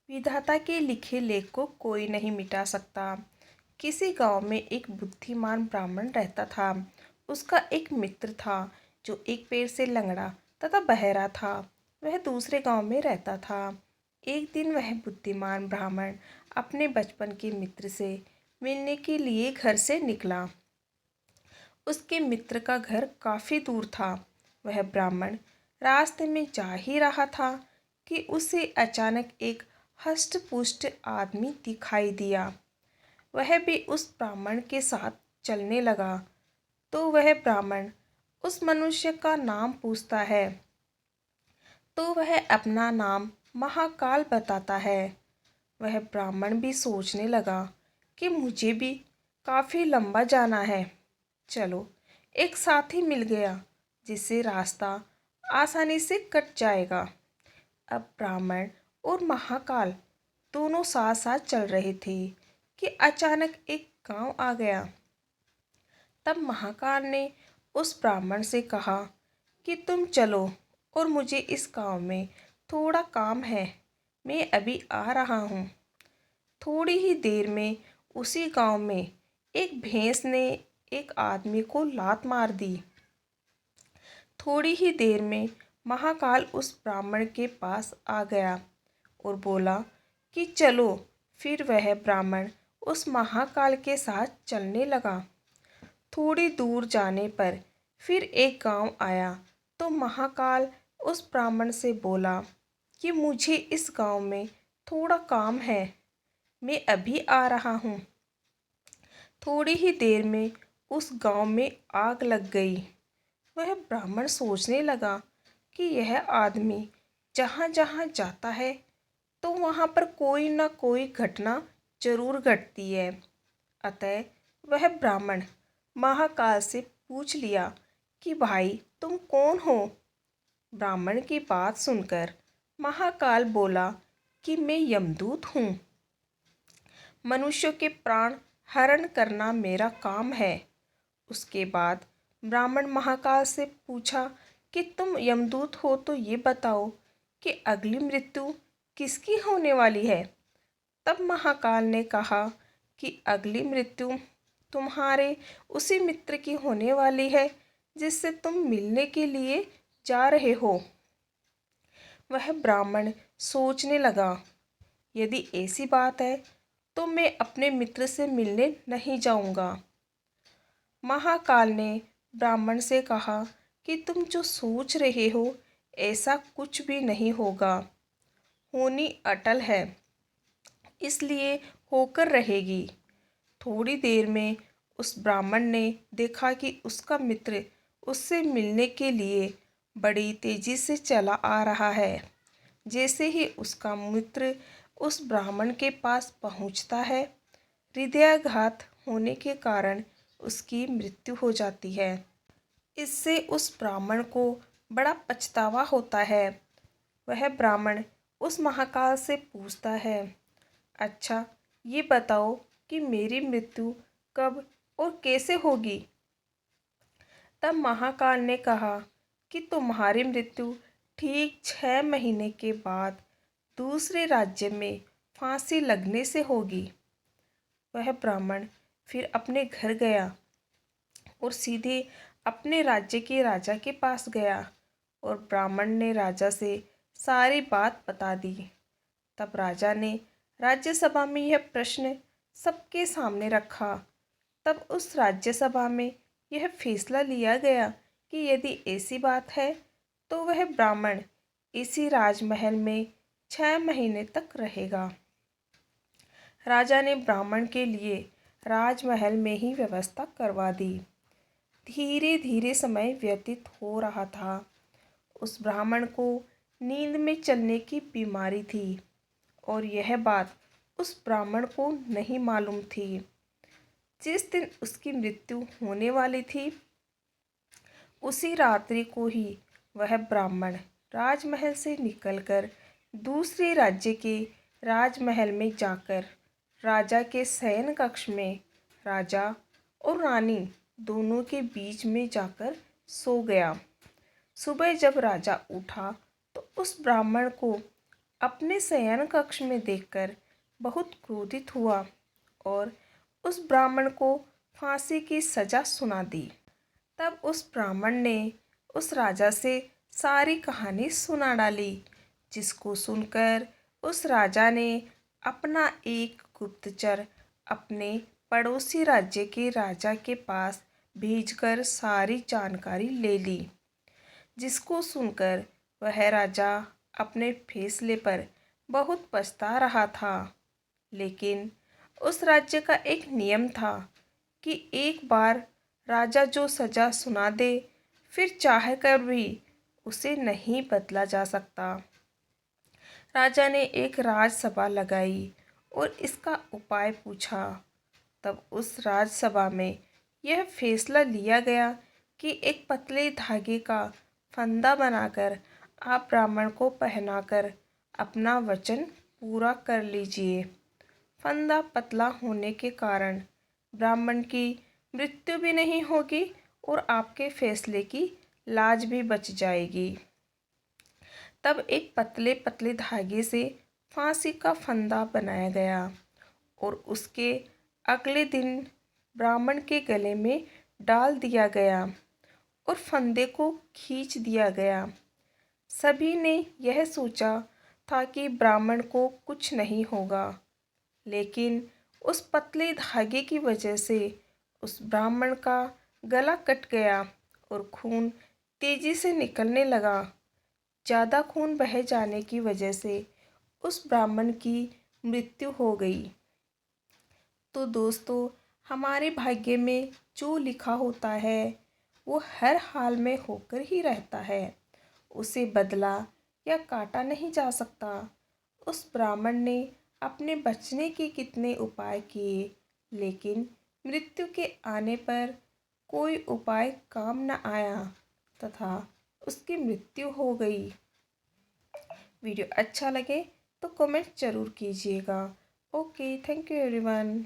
विधाता के लिखे लेख को कोई नहीं मिटा सकता। किसी गांव में एक बुद्धिमान ब्राह्मण रहता था। उसका एक मित्र था जो एक पैर से लंगड़ा तथा बहरा था। वह दूसरे गांव में रहता था। एक दिन वह बुद्धिमान ब्राह्मण अपने बचपन के मित्र से मिलने के लिए घर से निकला। उसके मित्र का घर काफी दूर था। वह ब्राह्मण रास्ते में जा ही रहा था कि उसे अचानक एक हष्ट-पुष्ट आदमी दिखाई दिया। वह भी उस ब्राह्मण के साथ चलने लगा। तो वह ब्राह्मण उस मनुष्य का नाम पूछता है। तो वह अपना नाम महाकाल बताता है। वह ब्राह्मण भी सोचने लगा कि मुझे भी काफी लंबा जाना है। चलो, एक साथी मिल गया जिससे रास्ता आसानी से कट जाएगा। अब ब्राह्मण और महाकाल दोनों साथ साथ चल रहे थे कि अचानक एक गांव आ गया। तब महाकाल ने उस ब्राह्मण से कहा कि तुम चलो और मुझे इस गांव में थोड़ा काम है, मैं अभी आ रहा हूँ। थोड़ी ही देर में उसी गांव में एक भैंस ने एक आदमी को लात मार दी। थोड़ी ही देर में महाकाल उस ब्राह्मण के पास आ गया और बोला कि चलो। फिर वह ब्राह्मण उस महाकाल के साथ चलने लगा। थोड़ी दूर जाने पर फिर एक गांव आया तो महाकाल उस ब्राह्मण से बोला कि मुझे इस गांव में थोड़ा काम है, मैं अभी आ रहा हूँ। थोड़ी ही देर में उस गांव में आग लग गई। वह ब्राह्मण सोचने लगा कि यह आदमी जहाँ जहाँ जाता है तो वहाँ पर कोई ना कोई घटना जरूर घटती है। अतः वह ब्राह्मण महाकाल से पूछ लिया कि भाई तुम कौन हो। ब्राह्मण की बात सुनकर महाकाल बोला कि मैं यमदूत हूँ। मनुष्यों के प्राण हरण करना मेरा काम है। उसके बाद ब्राह्मण महाकाल से पूछा कि तुम यमदूत हो तो ये बताओ कि अगली मृत्यु किसकी होने वाली है। तब महाकाल ने कहा कि अगली मृत्यु तुम्हारे उसी मित्र की होने वाली है जिससे तुम मिलने के लिए जा रहे हो। वह ब्राह्मण सोचने लगा, यदि ऐसी बात है तो मैं अपने मित्र से मिलने नहीं जाऊंगा। महाकाल ने ब्राह्मण से कहा कि तुम जो सोच रहे हो ऐसा कुछ भी नहीं होगा। होनी अटल है, इसलिए होकर रहेगी। थोड़ी देर में उस ब्राह्मण ने देखा कि उसका मित्र उससे मिलने के लिए बड़ी तेजी से चला आ रहा है। जैसे ही उसका मित्र उस ब्राह्मण के पास पहुंचता है, हृदयाघात होने के कारण उसकी मृत्यु हो जाती है। इससे उस ब्राह्मण को बड़ा पछतावा होता है। वह ब्राह्मण उस महाकाल से पूछता है, अच्छा ये बताओ कि मेरी मृत्यु कब और कैसे होगी। तब महाकाल ने कहा कि तुम्हारी मृत्यु ठीक 6 महीने के बाद दूसरे राज्य में फांसी लगने से होगी। वह ब्राह्मण फिर अपने घर गया और सीधे अपने राज्य के राजा के पास गया और ब्राह्मण ने राजा से सारी बात बता दी। तब राजा ने राज्यसभा में यह प्रश्न सबके सामने रखा। तब उस राज्यसभा में यह फैसला लिया गया कि यदि ऐसी बात है तो वह ब्राह्मण इसी राजमहल में 6 महीने तक रहेगा। राजा ने ब्राह्मण के लिए राजमहल में ही व्यवस्था करवा दी। धीरे धीरे समय व्यतीत हो रहा था। उस ब्राह्मण को नींद में चलने की बीमारी थी और यह बात उस ब्राह्मण को नहीं मालूम थी। जिस दिन उसकी मृत्यु होने वाली थी उसी रात्रि को ही वह ब्राह्मण राजमहल से निकलकर दूसरे राज्य के राजमहल में जाकर राजा के शयन कक्ष में राजा और रानी दोनों के बीच में जाकर सो गया। सुबह जब राजा उठा तो उस ब्राह्मण को अपने शयन कक्ष में देखकर बहुत क्रोधित हुआ और उस ब्राह्मण को फांसी की सजा सुना दी। तब उस ब्राह्मण ने उस राजा से सारी कहानी सुना डाली, जिसको सुनकर उस राजा ने अपना एक गुप्तचर अपने पड़ोसी राज्य के राजा के पास भेजकर सारी जानकारी ले ली, जिसको सुनकर वह राजा अपने फैसले पर बहुत पछता रहा था। लेकिन उस राज्य का एक नियम था कि एक बार राजा जो सजा सुना दे, फिर चाह कर भी उसे नहीं बदला जा सकता। राजा ने एक राजसभा लगाई और इसका उपाय पूछा। तब उस राजसभा में यह फैसला लिया गया कि एक पतले धागे का फंदा बनाकर आप ब्राह्मण को पहनाकर अपना वचन पूरा कर लीजिए। फंदा पतला होने के कारण ब्राह्मण की मृत्यु भी नहीं होगी और आपके फैसले की लाज भी बच जाएगी। तब एक पतले पतले धागे से फांसी का फंदा बनाया गया और उसके अगले दिन ब्राह्मण के गले में डाल दिया गया और फंदे को खींच दिया गया। सभी ने यह सोचा था कि ब्राह्मण को कुछ नहीं होगा, लेकिन उस पतले धागे की वजह से उस ब्राह्मण का गला कट गया और खून तेजी से निकलने लगा। ज़्यादा खून बह जाने की वजह से उस ब्राह्मण की मृत्यु हो गई। तो दोस्तों, हमारे भाग्य में जो लिखा होता है वो हर हाल में होकर ही रहता है, उसे बदला या काटा नहीं जा सकता। उस ब्राह्मण ने अपने बचने के कितने उपाय किए, लेकिन मृत्यु के आने पर कोई उपाय काम न आया तथा उसकी मृत्यु हो गई। वीडियो अच्छा लगे तो कमेंट ज़रूर कीजिएगा। Okay, thank you everyone.